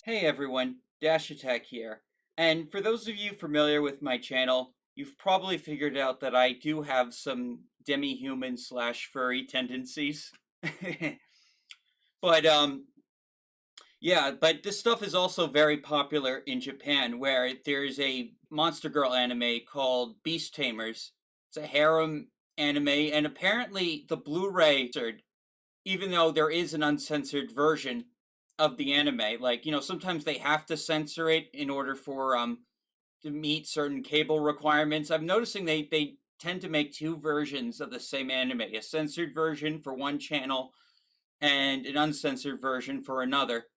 Hey everyone, Dash Attack here. And for those of you familiar with my channel, you've probably figured out that I do have some demi-human slash furry tendencies. but yeah, but this stuff is also very popular in Japan, where there's a monster girl anime called Beast Tamers. It's a harem anime, and apparently the Blu-ray, even though there is an uncensored version of the anime, like, sometimes they have to censor it in order for to meet certain cable requirements. I'm noticing they tend to make two versions of the same anime, a censored version for one channel and an uncensored version for another.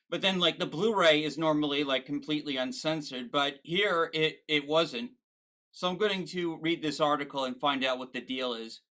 But then, like, the Blu-ray is normally like completely uncensored, but here it wasn't. So I'm going to read this article and find out what the deal is.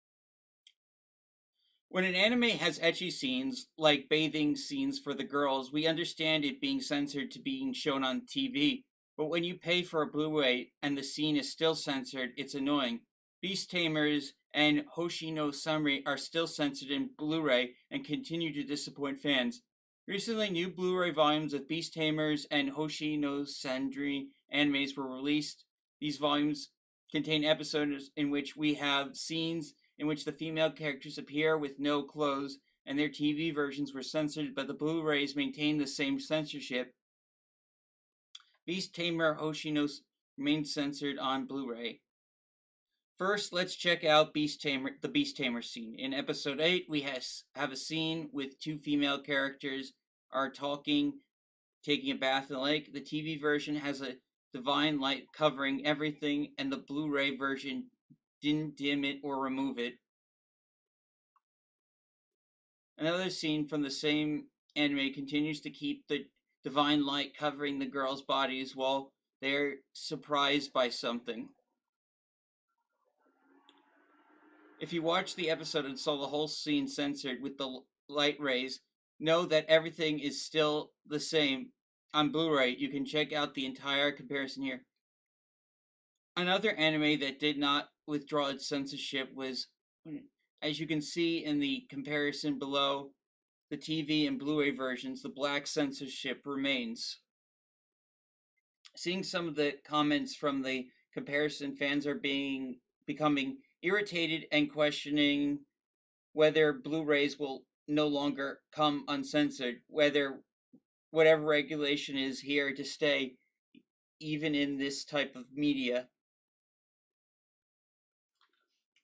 When an anime has ecchi scenes, like bathing scenes for the girls, we understand it being censored to being shown on TV. But when you pay for a Blu-ray and the scene is still censored, it's annoying. Beast Tamers and Hoshi no Samri are still censored in Blu-ray and continue to disappoint fans. Recently, new Blu-ray volumes of Beast Tamers and Hoshi no Sandri animes were released. These volumes contain episodes in which we have scenes in which the female characters appear with no clothes, and their TV versions were censored, but the Blu-rays maintain the same censorship. Beast Tamer Hoshino remains censored on Blu-ray. First, let's check out the Beast Tamer scene. In episode 8, we have a scene with two female characters are talking, taking a bath in the lake. The TV version has a divine light covering everything, and the Blu-ray version didn't dim it or remove it. Another scene from the same anime continues to keep the divine light covering the girls' bodies while they're surprised by something. If you watched the episode and saw the whole scene censored with the light rays, know that everything is still the same on Blu-ray. You can check out the entire comparison here. Another anime that did not withdraw its censorship was, as you can see in the comparison below, the TV and Blu-ray versions, the black censorship remains. Seeing some of the comments from the comparison, fans are becoming irritated and questioning whether Blu-rays will no longer come uncensored, whether whatever regulation is here to stay, even in this type of media.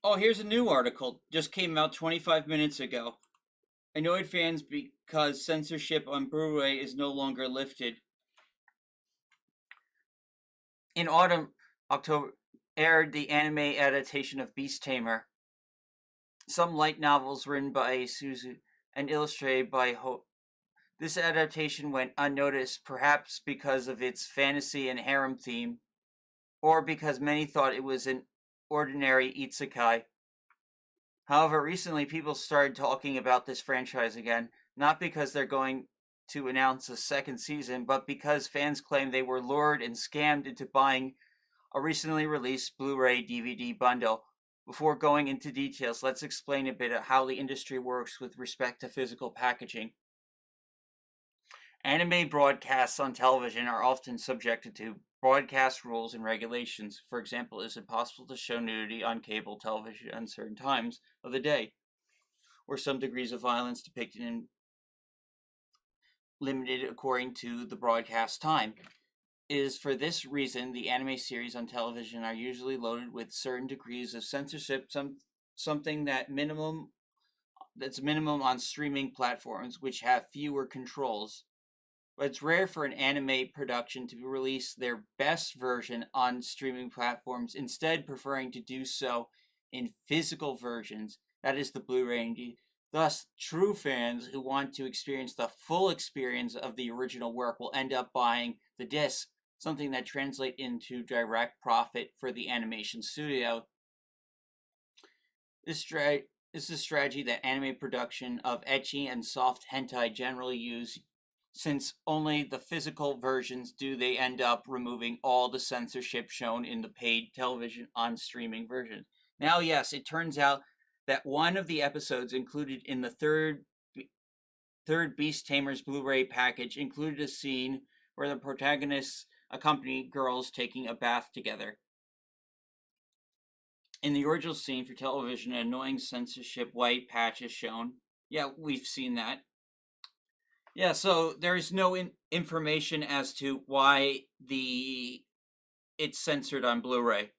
Oh, here's a new article. Just came out 25 minutes ago. Annoyed fans because censorship on Blu-ray is no longer lifted. In October, aired the anime adaptation of Beast Tamer. Some light novels written by Suzu and illustrated by This adaptation went unnoticed, perhaps because of its fantasy and harem theme, or because many thought it was an ordinary isekai. However, recently people started talking about this franchise again, not because they're going to announce a second season, but because fans claim they were lured and scammed into buying a recently released Blu-ray DVD bundle. Before going into details, let's explain a bit of how the industry works with respect to physical packaging. Anime broadcasts on television are often subjected to broadcast rules and regulations. For example, is it possible to show nudity on cable television at certain times of the day, or some degrees of violence depicted and limited according to the broadcast time? It is for this reason the anime series on television are usually loaded with certain degrees of censorship, something that's minimum on streaming platforms, which have fewer controls. But it's rare for an anime production to release their best version on streaming platforms, instead preferring to do so in physical versions, that is the Blu-ray and Thus, true fans who want to experience the full experience of the original work will end up buying the disc, something that translates into direct profit for the animation studio. This is a strategy that anime production of ecchi and soft hentai generally use, since only the physical versions do they end up removing all the censorship shown in the paid television on streaming version. Now, yes, it turns out that one of the episodes included in the third Beast Tamers Blu-ray package included a scene where the protagonists accompany girls taking a bath together. In the original scene for television, an annoying censorship white patch is shown. Yeah, we've seen that. Yeah, so there's no information as to why it's censored on Blu-ray.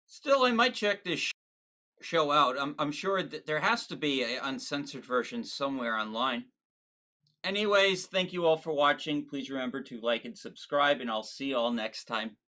Still, I might check this show out. I'm sure that there has to be an uncensored version somewhere online. Anyways, thank you all for watching. Please remember to like and subscribe, and I'll see you all next time.